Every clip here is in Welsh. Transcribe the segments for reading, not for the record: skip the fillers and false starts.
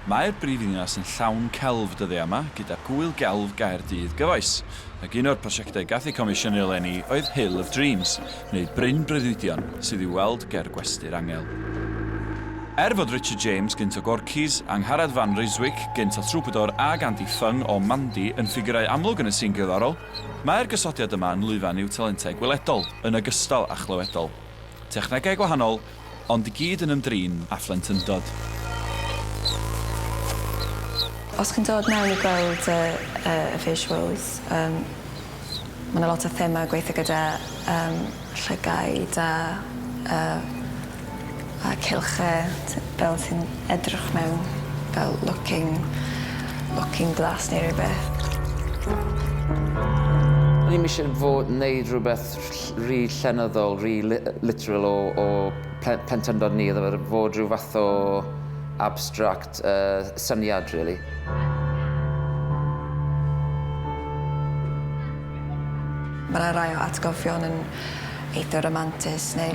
Mae'r brifddinas yn llawn celf dyddiau yma gyda Gŵyl Caerdydd Gyfoes, ac un o'r prosiectau gath ei comisiynu eleni oedd Hill of Dreams, neu Bryn Breuddwydion, sydd i'w weld ger gwesty'r Angel. Fod Richard James gynt o Gorcys, Angharad Van Rjiswijk gynt o Troubadour ag Andy Fung o Mandi yn ffigurau amlwg yn y sîn gyfarol, mae'r gosodiad yma yn lwyfan i'w talentau gweledol yn ogystal â chlywedol. Technegau gwahanol, ond i gyd yn ymdrin a phlentyndod. Os chi'n dod mewn i gweld y visuals, mae yna lot o thema gweithio gyda llygaid a cilchau fel sy'n edrych mewn fel looking glass neu rhywbeth. O'n i'n eisiau fod yn gwneud rhywbeth rhy llenyddol, rhy literal o plentyndod ni, fod rhyw fath o abstract syniad, really. Mae yna rai o atgofion yn eitha romantis neu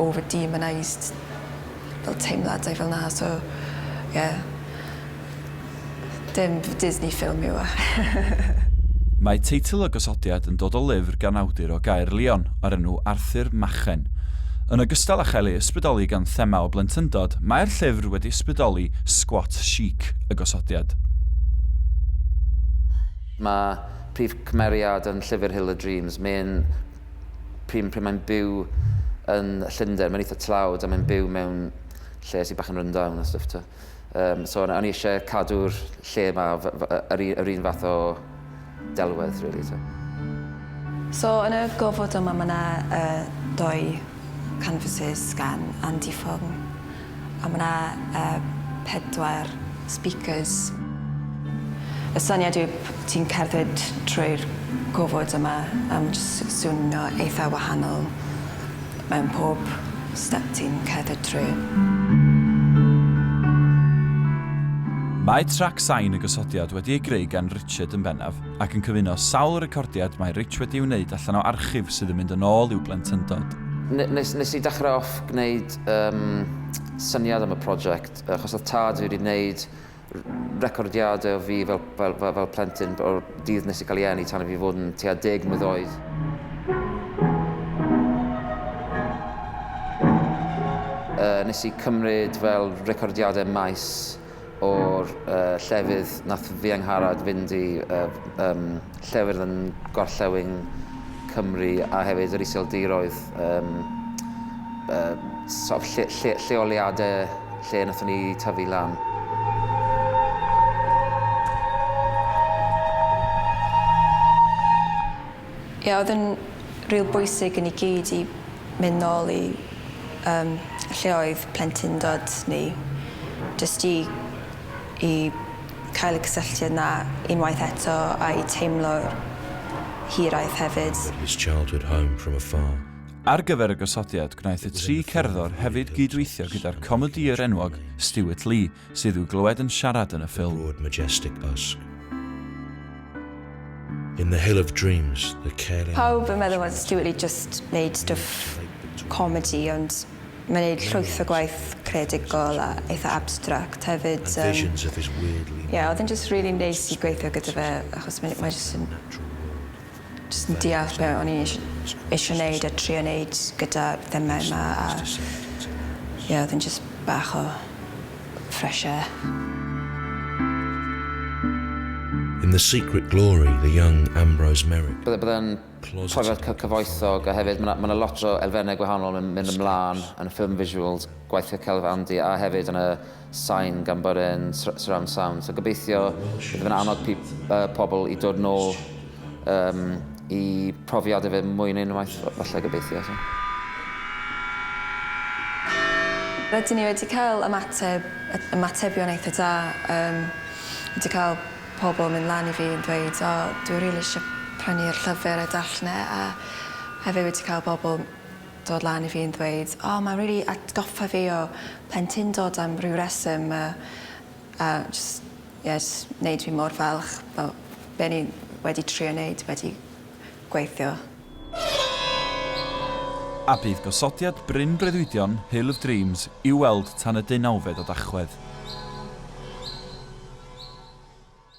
over-demonised fel teimladau fel na, so dim Disney ffilm yw e. Mae teitl y gosodiad yn dod o lyfr gan awdur o Gaerlion o'r enw Arthur Machen. Yn ogystal â chael ei ysbrydoli gan thema o blentyndod, mae'r llyfr wedi ysbrydoli squat chic y gosodiad. Mae prif cymeriad yn llyfr Hill of Dreams. Pryd mae'n byw yn Llundain, mae'n eitha tlawd a mae'n byw mewn lle sy'n bach yn rundown a stwff. So o'n i eisiau cadw'r lle yma yr un fath o delwedd, really. So yn y gofod yma mae yna doi canvases gan Andy Fung a mae yna 4 speakers. Y syniad yw ti'n cerdded trwy'r gofod yma am swnio eitha wahanol mewn pob step ti'n cerdded trwy. Mae trac sain y gosodiad wedi ei greu gan Richard yn bennaf ac yn cyfuno sawl recordiad mae Rich wedi wneud allan o archif sydd yn mynd yn ôl i'w blentyndod. Nes I dechrau off gwneud syniad am y prosiect, achos oedd tad wedi wneud recordiadau o fi fel plentyn o'r dydd nes I cael ei eni tan I fi fod yn tua 10 mlwydd oed. Nes I cymryd fel recordiadau maes o'r llefydd nath fi Angharad fynd I llefydd yn gorllewin Cymru a hefyd yr iseldiroedd lleoliadau lle nathon ni tyfu lan. Oedd yn ril bwysig yn I gyd I mynd nôl I lle oedd plentyndod ni, jyst I cael y cysylltiad na unwaith eto a I teimlo'r hiraeth hefyd. His childhood home from afar. Ar gyfer y gosodiad, gwnaeth y 3 cerddor hefyd gydweithio gyda'r comediwr enwog Stewart Lee, sydd i'w glywed yn siarad yn y ffilm. Broad, majestic busk. In the Hill of Dreams, the Caerdydd... Pawb yn meddwl bod Stewart Lee just wneud stuff comedy, ond mae'n gwneud llwyth o gwaith creadigol a eitha abstract hefyd. visions of his weirdly... Oedd yn just really neis I gweithio gyda fe, achos mae just yn deall be o'n I eisiau wneud a trio wneud gyda themau yma a oedd yn just bach o fresh air. In The Secret Glory, the young Ambrose Merrick... Byddai'n profiad cyfoethog a hefyd mae yna lot o elfennau gwahanol yn mynd ymlaen yn y film visuals, gweithio celf Andy a hefyd yn y sain gan bod e'n surround sound. So gobeithio bydd fe'n annog pobl I dod nôl I profiadau fe mwy neu unwaith, falle gobeithio. Rydyn ni wedi cael ymatebion eitha da. Wedi cael pobl mynd lan I fi yn dweud, dwi'n rili eisiau prynu'r llyfr a darllen a hefyd wedi cael pobl dod lan I fi yn dweud, mae'n rili atgoffa fi o plentyndod am ryw reswm a just wneud fi mor falch fel be ni wedi trio wneud, wedi gweithio. A bydd gosodiad Bryn Breuddwydion Hill of Dreams i'w weld tan y 19 o Dachwedd.